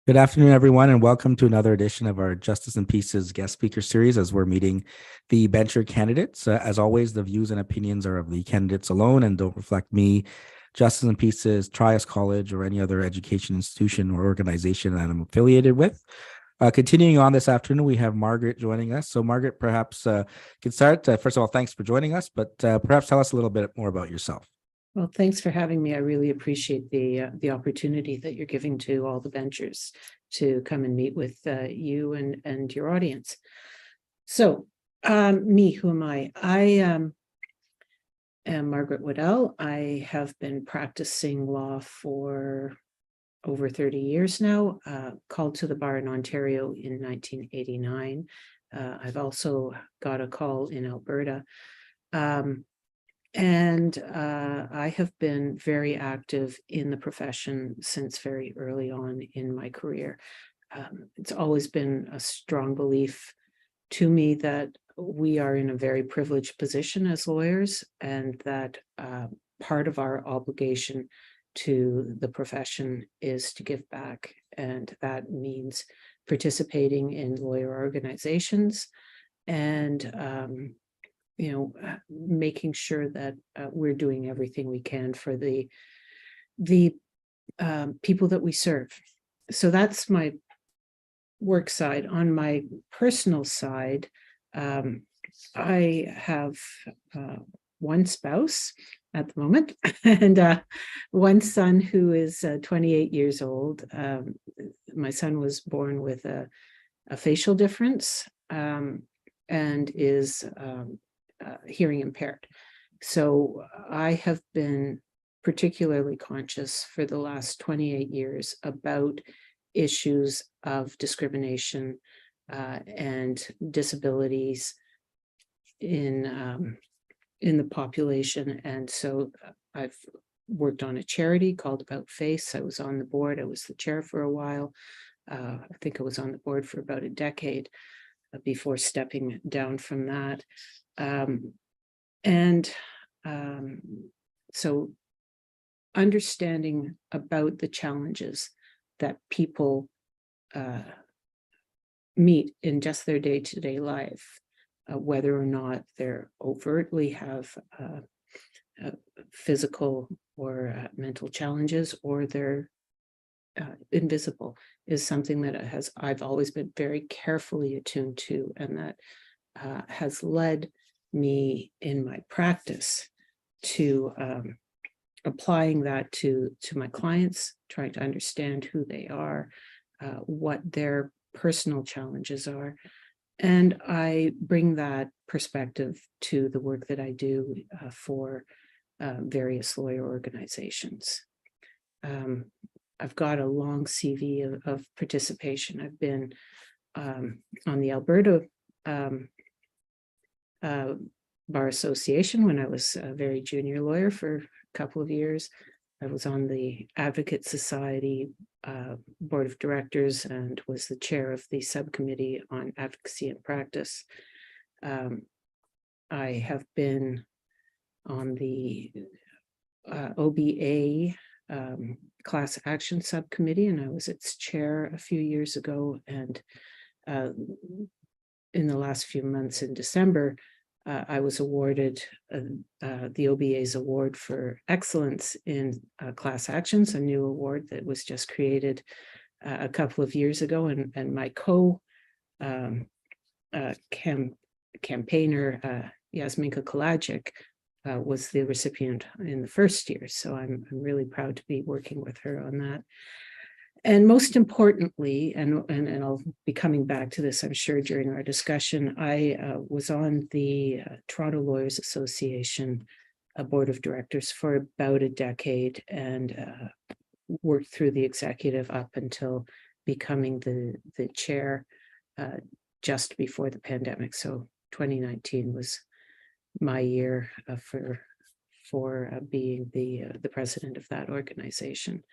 Good afternoon, everyone, and welcome to another edition of our Justice and Peace's guest speaker series as we're meeting the bencher candidates. As always, the views and opinions are of the candidates alone and don't reflect me, Justice and Peace's, Trias College, or any other education institution or organization that I'm affiliated with. Continuing on this afternoon, we have Margaret joining us. So, Margaret, perhaps can start. First of all, thanks for joining us, but perhaps tell us a little bit more about yourself. Well, thanks for having me. I really appreciate the opportunity that you're giving to all the benchers to come and meet with you and your audience. So, me, who am I? I am Margaret Waddell. I have been practicing law for over 30 years now, called to the bar in Ontario in 1989. I've also got a call in Alberta. And I have been very active in the profession since very early on in my career. It's always been a strong belief to me that we are in a very privileged position as lawyers, and that part of our obligation to the profession is to give back. And that means participating in lawyer organizations and making sure that we're doing everything we can for the people that we serve. So that's my work side. On my personal side, I have one spouse at the moment and one son who is 28 years old. My son was born with a facial difference and is hearing impaired. So I have been particularly conscious for the last 28 years about issues of discrimination and disabilities in the population. And so I've worked on a charity called About Face. I was on the board. I was the chair for a while. I think I was on the board for about a decade before stepping down from that. So understanding about the challenges that people meet in just their day-to-day life, whether or not they're overtly have physical or mental challenges, or they're invisible, is something that I've always been very carefully attuned to, and that has led me in my practice to applying that to my clients, trying to understand who they are, what their personal challenges are. And I bring that perspective to the work that I do for various lawyer organizations. I've got a long CV of participation. I've been on the Alberta Bar Association when I was a very junior lawyer for a couple of years. I was on the Advocate Society Board of Directors and was the chair of the subcommittee on advocacy and practice. I have been on the OBA class action subcommittee, and I was its chair a few years ago. And in the last few months, in December, I was awarded the OBA's award for excellence in class actions, a new award that was just created a couple of years ago. And my campaigner, Yasminka Kalajic, was the recipient in the first year. So I'm really proud to be working with her on that. And most importantly, and I'll be coming back to this, I'm sure, during our discussion, I was on the Toronto Lawyers Association board of directors for about a decade, and worked through the executive up until becoming the chair just before the pandemic. So 2019 was my year for being the president of that organization.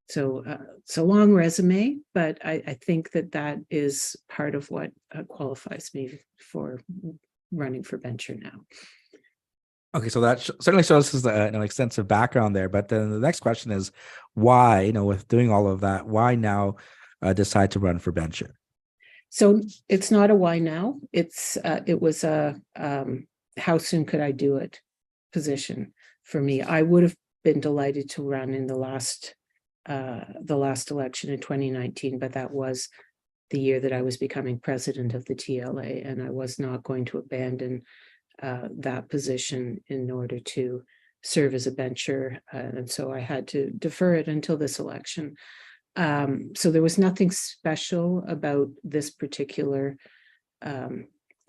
So it's a long resume, but I think that is part of what qualifies me for running for bencher now. Okay, so that certainly shows us an extensive background there. But then the next question is why, with doing all of that, why now decide to run for bencher? So it's not a why now. It was a how soon could I do it position for me. I would have been delighted to run in the last election in 2019, but that was the year that I was becoming president of the TLA, and I was not going to abandon that position in order to serve as a bencher, and so I had to defer it until this election. So there was nothing special about this particular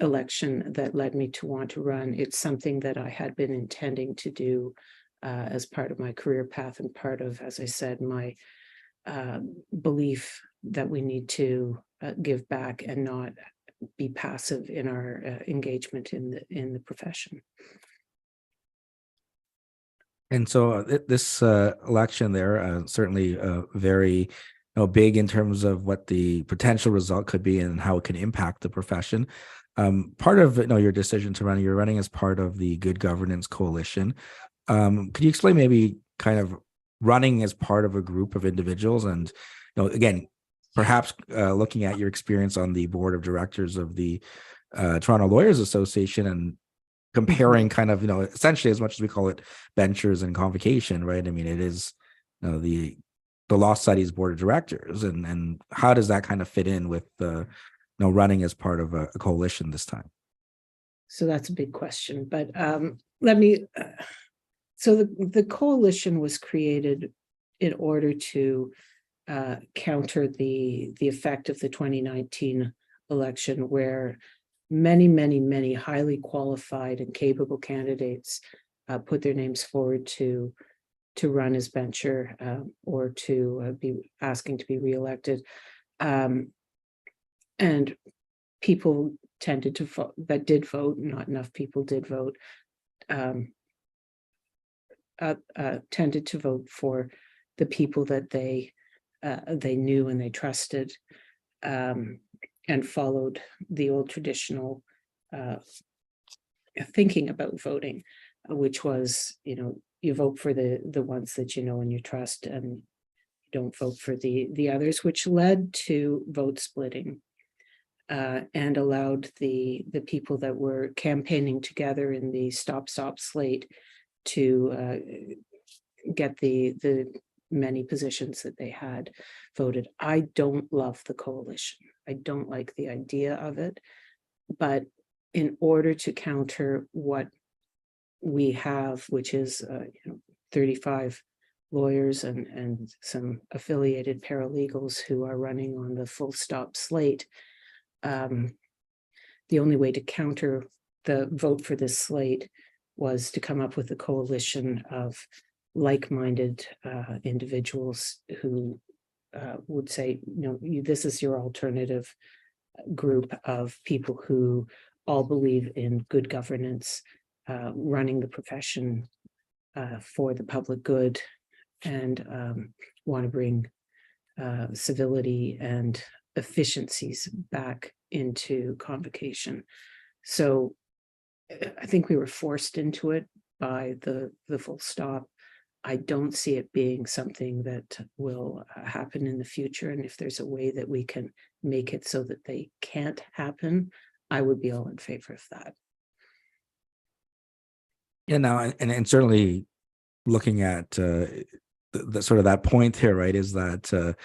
election that led me to want to run. It's something that I had been intending to do as part of my career path and part of, as I said, my belief that we need to give back and not be passive in our engagement in the profession. And so this election there certainly very big in terms of what the potential result could be and how it can impact the profession. Part of your decision to run, you're running as part of the Good Governance Coalition. Could you explain maybe kind of running as part of a group of individuals and, again, perhaps looking at your experience on the board of directors of the Toronto Lawyers Association and comparing kind of, essentially, as much as we call it benchers and convocation, right? I mean, it is the Law Studies Board of Directors, and how does that kind of fit in with running as part of a coalition this time? So that's a big question, but let me. So the coalition was created in order to counter the effect of the 2019 election, where many highly qualified and capable candidates put their names forward to run as bencher or to be asking to be reelected. And people tended to vote, that did vote, not enough people did vote, tended to vote for the people that they knew and they trusted, and followed the old traditional thinking about voting, which was, you vote for the ones that you know and you trust, and you don't vote for the others, which led to vote splitting, and allowed the people that were campaigning together in the stop slate to get the many positions that they had voted. I don't love the coalition. I don't like the idea of it, but in order to counter what we have, which is 35 lawyers and some affiliated paralegals who are running on the full stop slate, the only way to counter the vote for this slate was to come up with a coalition of like-minded individuals who would say, this is your alternative group of people who all believe in good governance, running the profession for the public good, and want to bring civility and efficiencies back into convocation. So I think we were forced into it by the full stop. I don't see it being something that will happen in the future. And if there's a way that we can make it so that they can't happen, I would be all in favor of that. Yeah, now, and certainly looking at the sort of that point here, right, is that,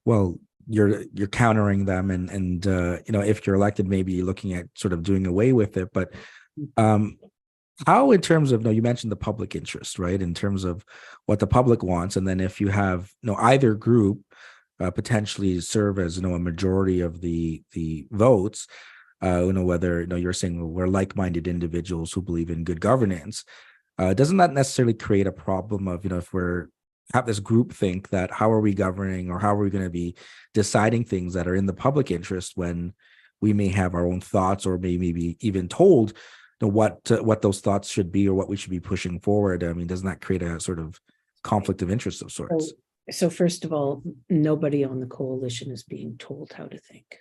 well, you're countering them, and if you're elected, maybe looking at sort of doing away with it. But how, in terms of, you mentioned the public interest, right, in terms of what the public wants, and then if you have either group potentially serve as a majority of the votes, whether you're saying, well, we're like-minded individuals who believe in good governance, doesn't that necessarily create a problem of if we're have this group think that how are we governing, or how are we going to be deciding things that are in the public interest when we may have our own thoughts, or maybe even told what those thoughts should be, or what we should be pushing forward? I mean, doesn't that create a sort of conflict of interest of sorts? So first of all, nobody on the coalition is being told how to think.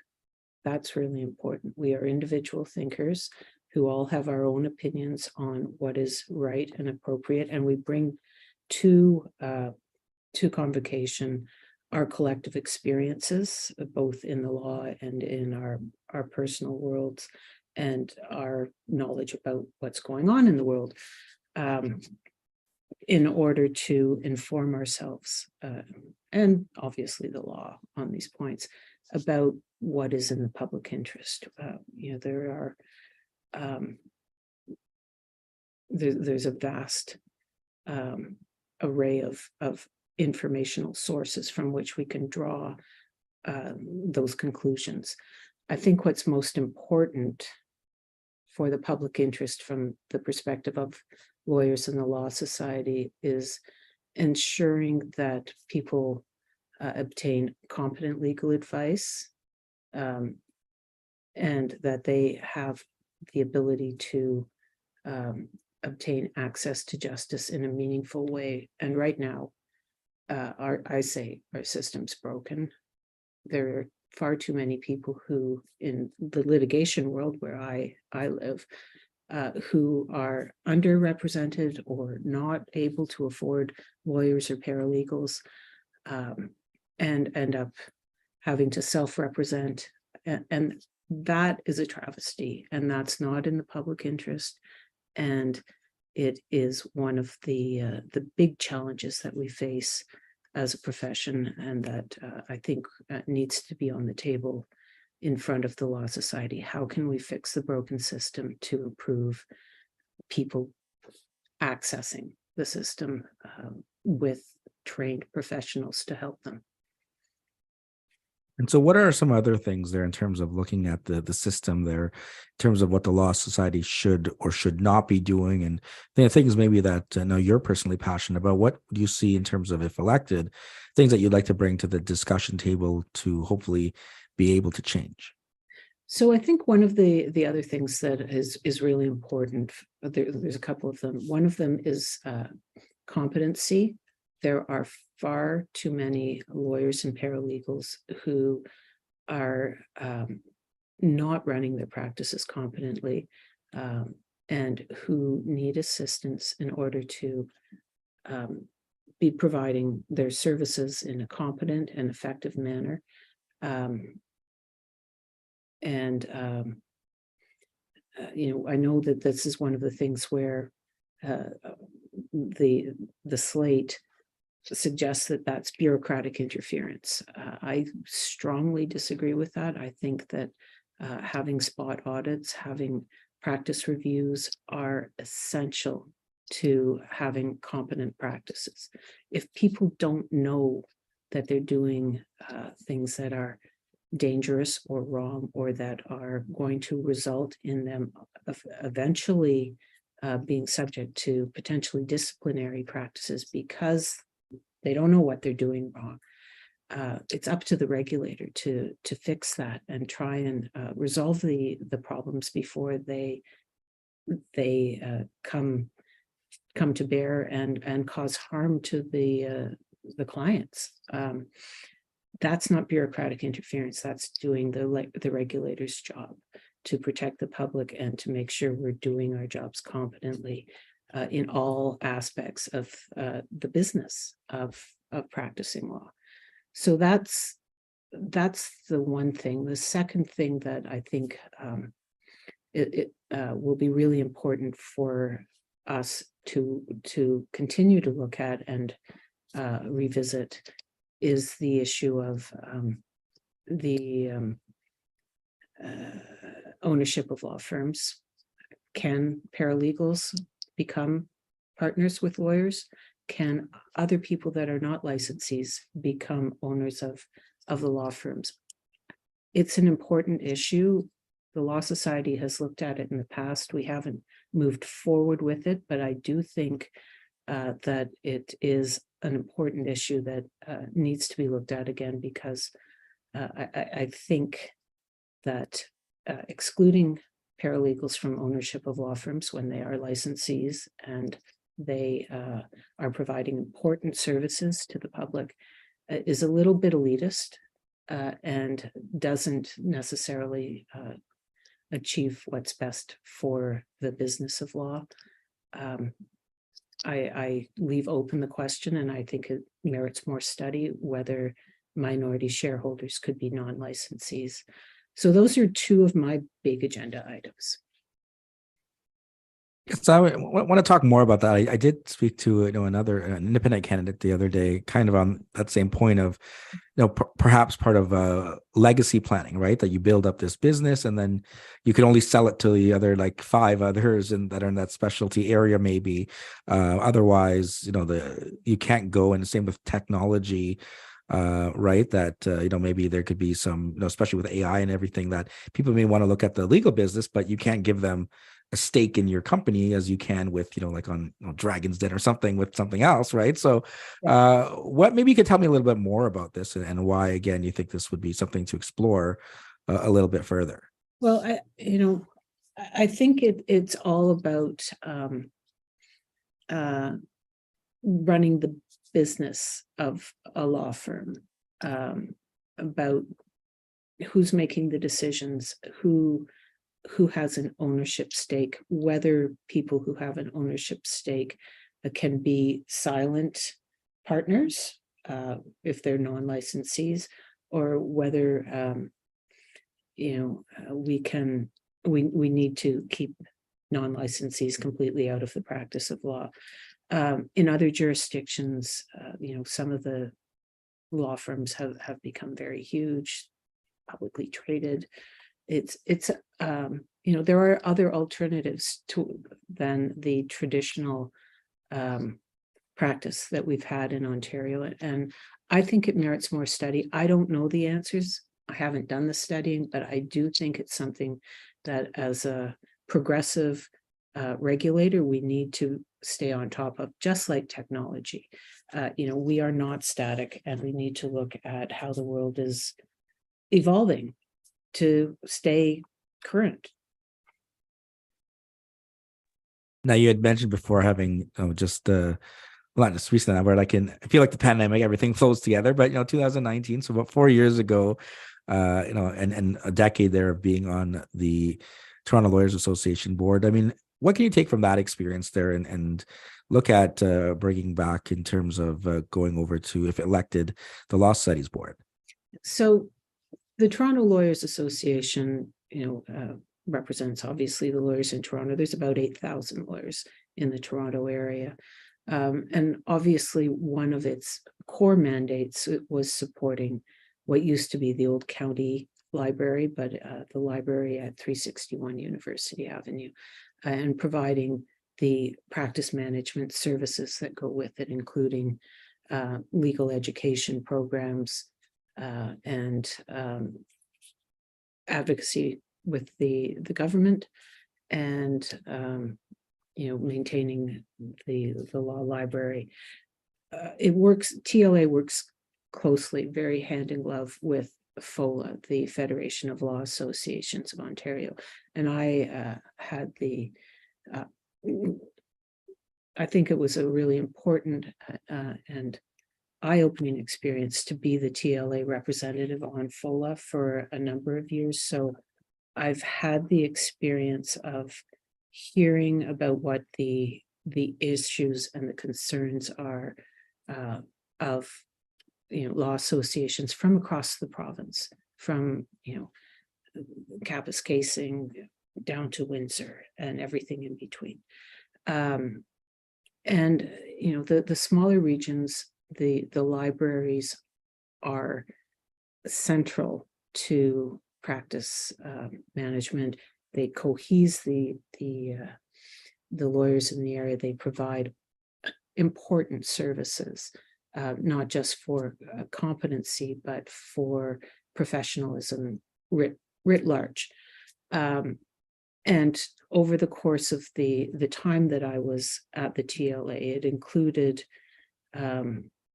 That's really important. We are individual thinkers who all have our own opinions on what is right and appropriate, and we bring to convocation our collective experiences, both in the law and in our personal worlds, and our knowledge about what's going on in the world, in order to inform ourselves, and obviously the law on these points, about what is in the public interest. There are there's a vast array of informational sources from which we can draw those conclusions. I think what's most important for the public interest from the perspective of lawyers in the Law Society is ensuring that people obtain competent legal advice, and that they have the ability to obtain access to justice in a meaningful way. And right now, our system's broken. There are far too many people who, in the litigation world where I live, who are underrepresented or not able to afford lawyers or paralegals, and end up having to self-represent. And that is a travesty, and that's not in the public interest. And it is one of the big challenges that we face as a profession, and that I think needs to be on the table in front of the Law Society. How can we fix the broken system to improve people accessing the system with trained professionals to help them? And so what are some other things there in terms of looking at the system there, in terms of what the Law Society should or should not be doing? And the things maybe that I know you're personally passionate about. What do you see in terms of, if elected, things that you'd like to bring to the discussion table to hopefully be able to change? So I think one of the other things that is really important, there's a couple of them. One of them is competency. There are far too many lawyers and paralegals who are not running their practices competently, and who need assistance in order to be providing their services in a competent and effective manner. I know that this is one of the things where the slate suggests that that's bureaucratic interference. I strongly disagree with that. I think that having spot audits, having practice reviews are essential to having competent practices. If people don't know that they're doing things that are dangerous or wrong, or that are going to result in them eventually being subject to potentially disciplinary practices because they don't know what they're doing wrong, it's up to the regulator to fix that and try and resolve the problems before they come to bear and cause harm to the clients. That's not bureaucratic interference. That's doing the regulator's job to protect the public and to make sure we're doing our jobs competently in all aspects of the business of practicing law. So that's the one thing. The second thing that I think it will be really important for us to continue to look at and revisit is the issue of the ownership of law firms. Can paralegals become partners with lawyers? Can other people that are not licensees become owners of the law firms? It's an important issue. The Law Society has looked at it in the past. We haven't moved forward with it, but I do think that it is an important issue that needs to be looked at again, because I think that excluding paralegals from ownership of law firms when they are licensees and they are providing important services to the public is a little bit elitist and doesn't necessarily achieve what's best for the business of law. I leave open the question, and I think it merits more study, whether minority shareholders could be non-licensees. So those are two of my big agenda items. So I want to talk more about that. I did speak to another an independent candidate the other day, kind of on that same point of perhaps part of legacy planning, right? That you build up this business and then you can only sell it to the other like 5 others and that are in that specialty area, maybe. Otherwise, you can't go. And the same with technology, right? That maybe there could be some, especially with AI and everything, that people may want to look at the legal business, but you can't give them a stake in your company as you can with, like on Dragon's Den or something with something else, right? So what, maybe you could tell me a little bit more about this and why, again, you think this would be something to explore a little bit further. Well, I think it's all about running the business of a law firm, about who's making the decisions, who has an ownership stake, whether people who have an ownership stake can be silent partners if they're non-licensees, or whether we need to keep non-licensees completely out of the practice of law. In other jurisdictions, some of the law firms have become very huge, publicly traded. There are other alternatives than the traditional practice that we've had in Ontario, and I think it merits more study. I don't know the answers. I haven't done the studying, but I do think it's something that, as a progressive regulator, we need to stay on top of, just like technology. We are not static, and we need to look at how the world is evolving to stay current. Now, you had mentioned before having just not just recently, where I feel like the pandemic, everything flows together, but 2019, so about 4 years ago, and a decade there of being on the Toronto Lawyers Association board. I mean, what can you take from that experience there and look at bringing back in terms of going over to, if elected, the Law Studies Board? So the Toronto Lawyers Association, represents obviously the lawyers in Toronto. There's about 8,000 lawyers in the Toronto area. And obviously one of its core mandates was supporting what used to be the old county library, but the library at 361 University Avenue, and providing the practice management services that go with it, including legal education programs, and advocacy with the government, and maintaining the law library. TLA works closely, very hand in glove with FOLA, the Federation of Law Associations of Ontario, and I had I think it was a really important and eye-opening experience to be the TLA representative on FOLA for a number of years. So I've had the experience of hearing about what the issues and the concerns are of law associations from across the province, from Kapuskasing down to Windsor and everything in between. And the smaller regions, the libraries are central to practice management. They cohese the lawyers in the area. They provide important services, not just for competency, but for professionalism writ large. And over the course of the time that I was at the TLA, it included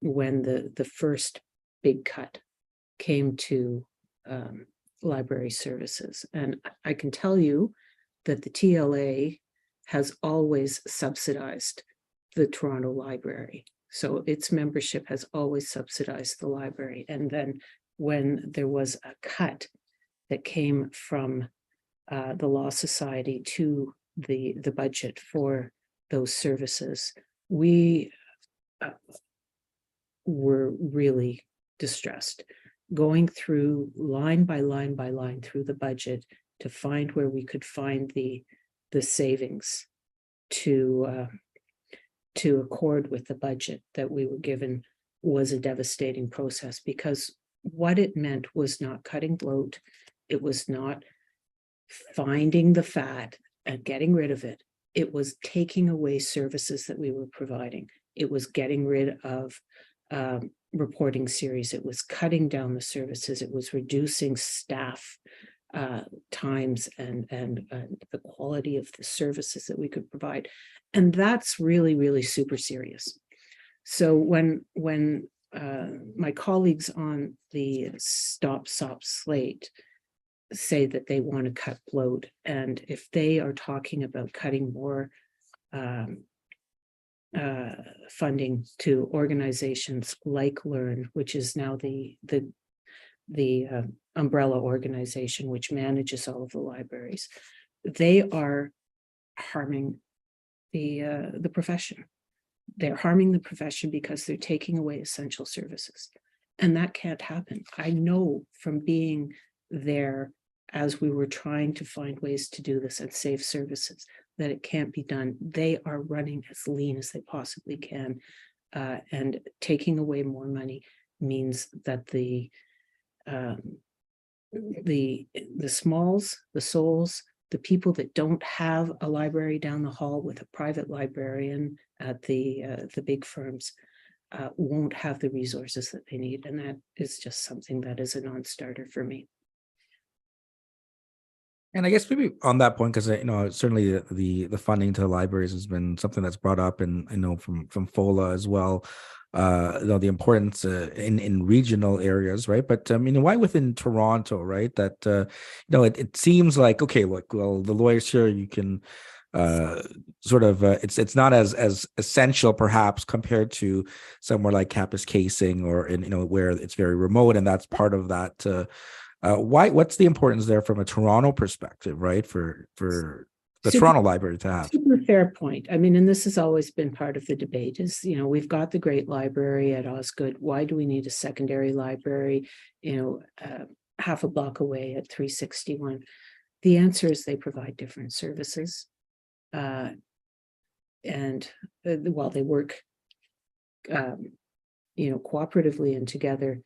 when the first big cut came to library services. And I can tell you that the TLA has always subsidized the Toronto Library. So its membership has always subsidized the library. And then when there was a cut that came from the Law Society to the budget for those services, we were really distressed, going through line by line by line through the budget to find where we could find the savings to accord with the budget that we were given was a devastating process, because what it meant was not cutting bloat. It was not finding the fat and getting rid of it. It was taking away services that we were providing. It was getting rid of reporting series. It was cutting down the services. It was reducing staff times and the quality of the services that we could provide. And that's really, really super serious. So when my colleagues on the Stop SOP slate say that they want to cut bloat, and if they are talking about cutting more funding to organizations like Learn, which is now the umbrella organization which manages all of the libraries, they are harming the profession. They're harming the profession because they're taking away essential services. And that can't happen. I know from being there as we were trying to find ways to do this and save services that it can't be done. They are running as lean as they possibly can. And taking away more money means that the smalls, the souls, the people that don't have a library down the hall with a private librarian at the big firms won't have the resources that they need. And that is just something that is a non-starter for me. And I guess maybe on that point, because certainly the funding to the libraries has been something that's brought up, and I know from FOLA as well, the importance in regional areas, right? But why within Toronto, right? That it seems like, okay, look, well, the lawyers here, you can it's not as essential perhaps compared to somewhere like campus casing or where it's very remote, and that's part of that. What's the importance there from a Toronto perspective, right? For the Toronto Library to have. Super fair point. I mean, and this has always been part of the debate is, we've got the great library at Osgoode. Why do we need a secondary library, half a block away at 361? The answer is they provide different services. And while they work, cooperatively and together,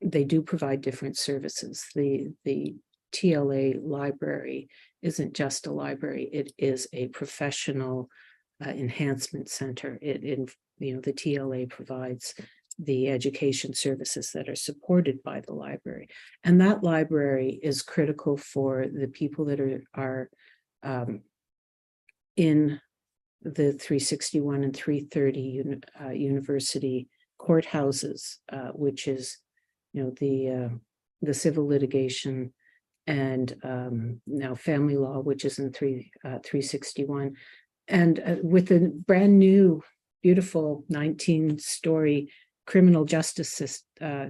they do provide different services. The TLA library isn't just a library, it is a professional enhancement center. The TLA provides the education services that are supported by the library. And that library is critical for the people that are in the 361 and 330 university courthouses, which is the civil litigation and now family law, which is in 361. And with a brand new, beautiful 19-story criminal justice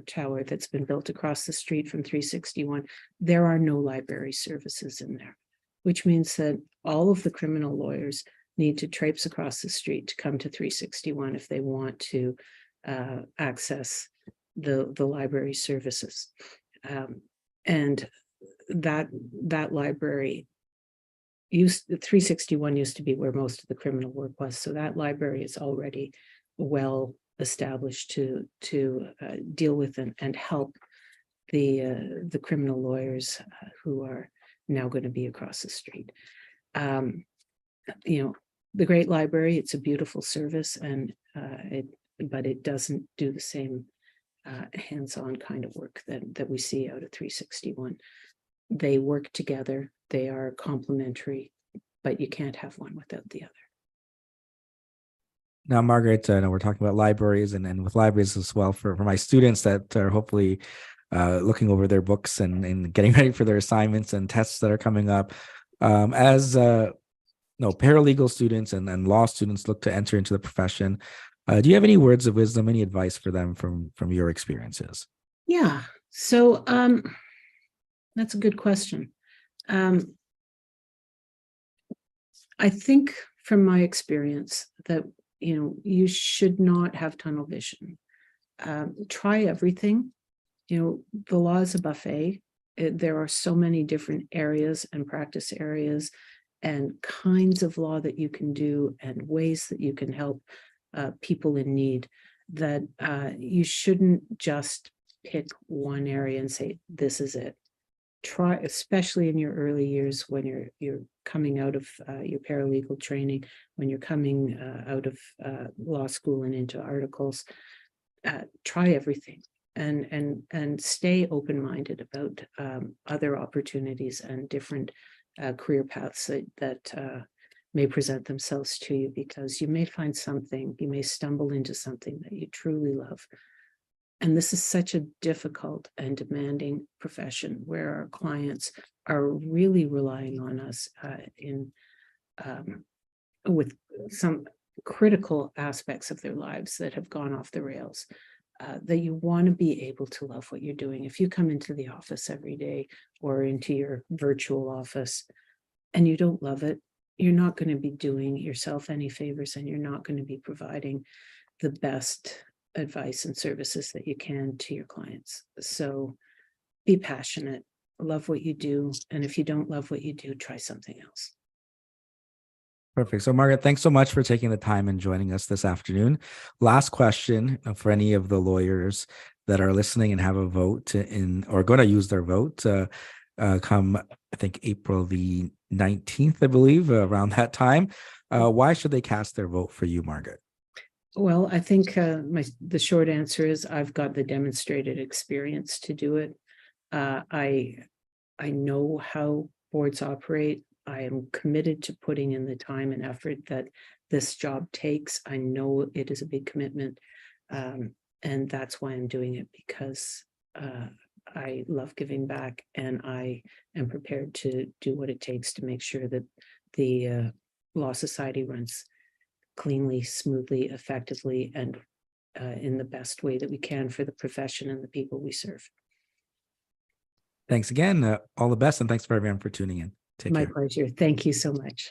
tower that's been built across the street from 361, there are no library services in there, which means that all of the criminal lawyers need to traipse across the street to come to 361 if they want to access the library services. And that library 361 used to be where most of the criminal work was. So that library is already well established to deal with and help the criminal lawyers who are now going to be across the street. The Great Library, it's a beautiful service, but it doesn't do the same hands-on kind of work that we see out of 361. They work together, they are complementary, but you can't have one without the other. Now, Margaret, I know we're talking about libraries and with libraries as well for my students that are hopefully looking over their books and getting ready for their assignments and tests that are coming up. As paralegal students and law students look to enter into the profession, do you have any words of wisdom, any advice for them from your experiences? Yeah, so that's a good question. I think from my experience that you should not have tunnel vision. try everything. The law is a buffet. There are so many different areas and practice areas and kinds of law that you can do and ways that you can help people in need, that you shouldn't just pick one area and say, this is it. Try, especially in your early years when you're coming out of your paralegal training, when you're coming out of law school and into articles, try everything and stay open-minded about other opportunities and different career paths that may present themselves to you, because you may find something, you may stumble into something that you truly love. And this is such a difficult and demanding profession where our clients are really relying on us with some critical aspects of their lives that have gone off the rails, that you want to be able to love what you're doing. If you come into the office every day or into your virtual office and you don't love it, you're not going to be doing yourself any favors, and you're not going to be providing the best advice and services that you can to your clients. So be passionate, love what you do. And if you don't love what you do, try something else. Perfect. So Margaret, thanks so much for taking the time and joining us this afternoon. Last question for any of the lawyers that are listening and have a vote in, or going to use their vote come, I think, April the 19th, I believe, around that time. Why should they cast their vote for you, Margaret? Well, I think the short answer is I've got the demonstrated experience to do it. I know how boards operate. I am committed to putting in the time and effort that this job takes. I know it is a big commitment, and that's why I'm doing it, because I love giving back, and I am prepared to do what it takes to make sure that the Law Society runs cleanly, smoothly, effectively, and in the best way that we can for the profession and the people we serve. Thanks again. All the best, and thanks for everyone for tuning in. Take care. My pleasure. Thank you so much.